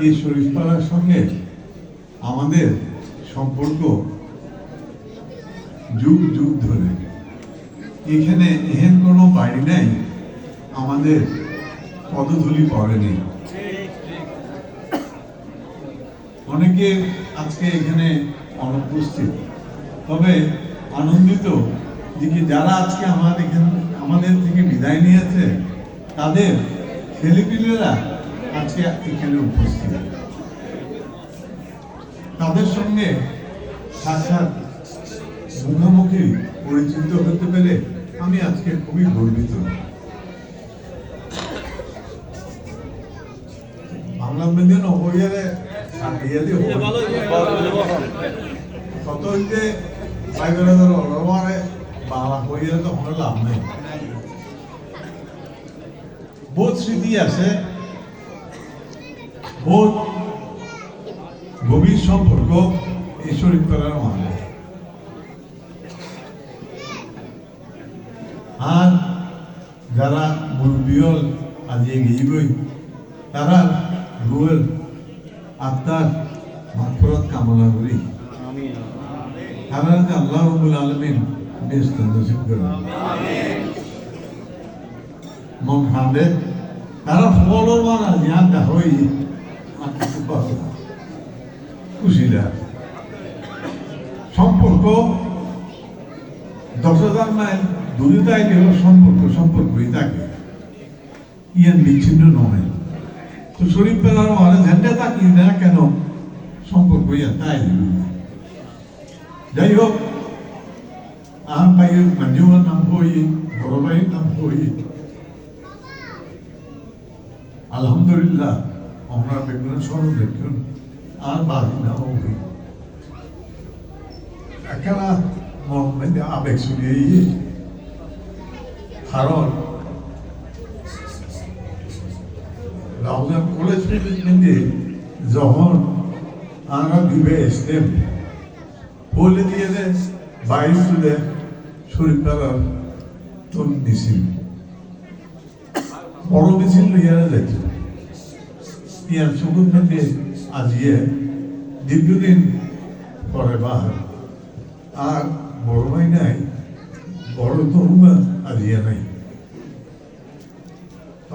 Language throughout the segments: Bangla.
এই শরীফপাড়ার সঙ্গে আমাদের সম্পর্ক যুগ যুগ ধরে। এখানে এহেন কোনো বাড়ি নাই আমাদের পদধূলি পড়েনি। অনেকে আজকে এখানে অনুপস্থিত, তবে আনন্দিত যে যারা আজকে আমাদের থেকে বিদায় নিয়েছে তাদের ছেলেপিলেরা আজকে এখানে উপস্থিত। তাদের সঙ্গে সাক্ষাৎ মুখোমুখি পরিচিত হতে পেরে আমি আজকে খুবই গর্বিত। বাংলা মিডিয়াম হইয়ারে কত হইতে বাংলা হইয়ারে তো কোনো লাভ নেই। বহুত স্মৃতি আছে, বহুত গভীর সম্পর্ক এই শরীফপাড়ার মাঝে। আর যারা মুরব্বিয়ল আজ এগিয়ে তারা রুয়ের আত্মার মাগফিরাত কামনা করি। তারা আল্লাহ রাব্বুল আলামিন বেহেশত নসিব করেন। মন খাবে তারা ফলর মানা জ্ঞান হই খুশিরা সম্পর্ক 10,000 মাইল দূরে তাইলে সম্পর্কই থাকে, ইয়ান বিচ্ছিন্ন নয়। তো শরীফপাড়ার মাঝে ঝান্ডা তাকি না কেন সম্পর্ক ইয়ান তাই। যাই হোক, আর ভাইয়ের মঞ্জুমার নাম হই, বড় ভাইয়ের নাম হই, আলহামদুলিল্লাহ আমরা বেগুন স্মরণ দেখুন আর বাড়ি না হই একখানা মন মধ্যে আবেগ শুনিয়ে। কারণ রাহুল কলেজ ম্যানেজমেন্টে যখন আমরা দিবে স্টেপ বলে দিয়ে বাইরে তুলে শরীফপাড়ার তোর মিছিল বড় মিছিল লইয়ারা যাইত। ইয়ার সুগুন থেকে আজিয়ে দীর্ঘদিন পরে বাহার আর বড় ভাই নাই, বড় তরুণা আজিয়া নাই।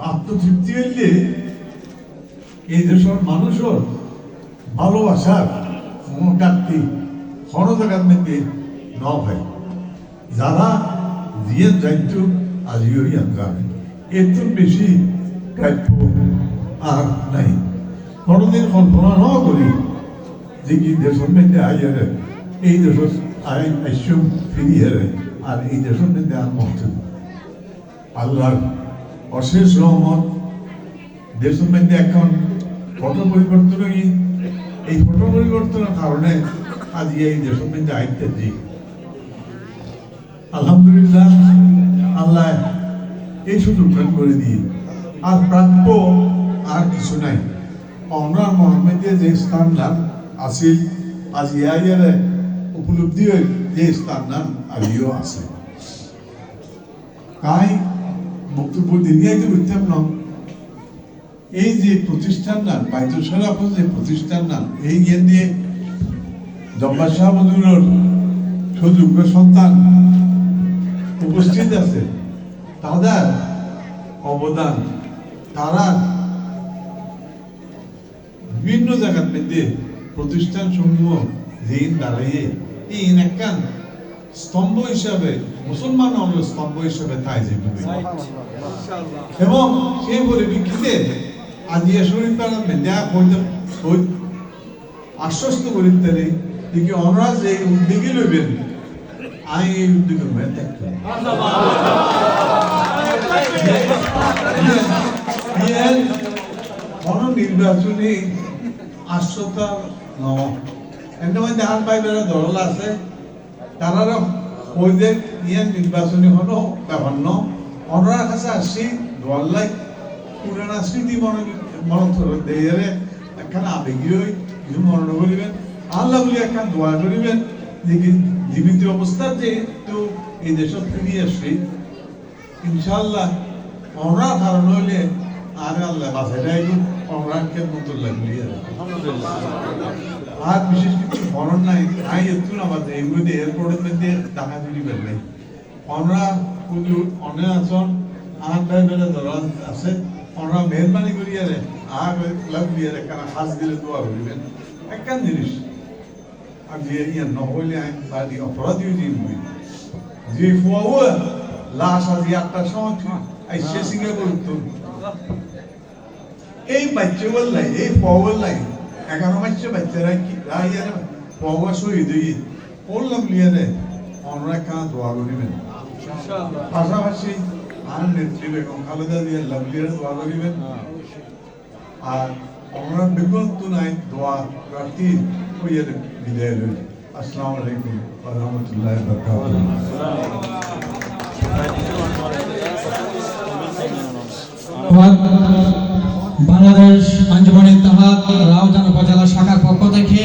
আত্মতৃপ্তি হইলে এই দেশের মানুষের ভালোবাসার মনোকাত্তি হরজাগার মধ্যে ন ভাই যারা দিয়ে যাইত আজিও ইয়ান যাবে। এর তো বেশি প্রাপ্য আর নাই। কোনোদিন কল্পনা ন করি যে কি দেশের মধ্যে আইয়ারে এই দেশের আইসম ফিরিয়ারে আর এই দেশের মধ্যে আর মহত আল্লাহর অশেষ রহমত। দেশের মধ্যে এখন ফটো পরিবর্তন এই ফটো পরিবর্তনের কারণে আজ এই দেশের মধ্যে আইতে দিই আলহামদুলিল্লাহ আল্লাহ এই সুযোগ করে দিই। আর প্রাপ্য আর কিছু নাই। অনার মহামেদে যে স্থান নাম আসিল আজ ইয়ারে উপলব্ধি হয়ে যে স্থান নাম আজিও আছে। তাই বক্তব্য দিনিয়াইতে উত্থাপ নাম এই যে প্রতিষ্ঠান নাম বাইতুল শরীফ যে প্রতিষ্ঠান নাম এই জ্ঞান দিয়ে জব্বার শাহ মজুরের সুযোগ্য সন্তান উপস্থিত আছে। তাদের অবদান তারা বিভিন্ন জায়গার মধ্যে প্রতিষ্ঠান সমূহ যেন দাঁড়িয়ে এই একখান স্তম্ভ হিসাবে মুসলমান স্তম্ভ হিসাবে তাই যে এবং সেই পরিপ্রেক্ষিতে আজিয়া শরীফপাড়া মেন্দা আশ্বস্ত করি তারে যে ওনারা যে উদ্যোগী লইবেন আমি এই উদ্যোগের মেয়ে থাকতে নির্বাচনী আশ্বতা ধান পাইবেরা দল আছে তারা হইদের ইয়ান নির্বাচনী হলো ব্যাপার ন ওনার কাছে আসছি দোয়াল্লাই পুরানা স্মৃতি মনত দিয়ে একখান আবেগী হই কিছু মরণ করিবেন আল্লাহ বলে একখান দোয়া করিবেন যে জীবিত অবস্থা যেহেতু এই দেশত ফিরিয়ে আসছি ইনশাল্লাহ ওনার কারণ হইলে আরে আল্লাহ বাসায় যাইব অমরানকে মতো লাগলি আর বিশেষ কিছু মরণ নাই নাই একটু না বাদে এগুলো এয়ারপোর্টের মধ্যে টাকা চুরি করলে আমরা অনেক আছেন আর ভাই বেলা ধরা আছে আমরা মেহরবানি করিয়া রে আর লাগলি রে কারণ হাস দিলে দোয়া করিবেন একখান জিনিস আর যে ইয়ে নহলে আইন বাড়ি অপরাধীও জিনবি যে ফুয়াও লাশ আজি 8টার সময় আইসে সিঙ্গাপুর তো এই বাচ্চাগুলো নাই এই পাওয়ার নাই 11 মাসে বাচ্চারা কি রাইয়ার পাওয়া শহীদ হয়ে বললাম লিয়ারে আমরা কান দোয়া করিবেন ইনশাআল্লাহ পাশাপাশি আর নেত্রী বেগম খালেদা জিয়া লাভলিয়ার দোয়া করিবেন আর আমরা বিগত নাই দোয়া রাখি হইয়ার বিদায় লই আসসালামু আলাইকুম ওয়া রাহমাতুল্লাহি ওয়া বাংলাদেশ আঞ্জুমান ইত্তেহাদ রাউজান উপজেলা শাখার পক্ষ থেকে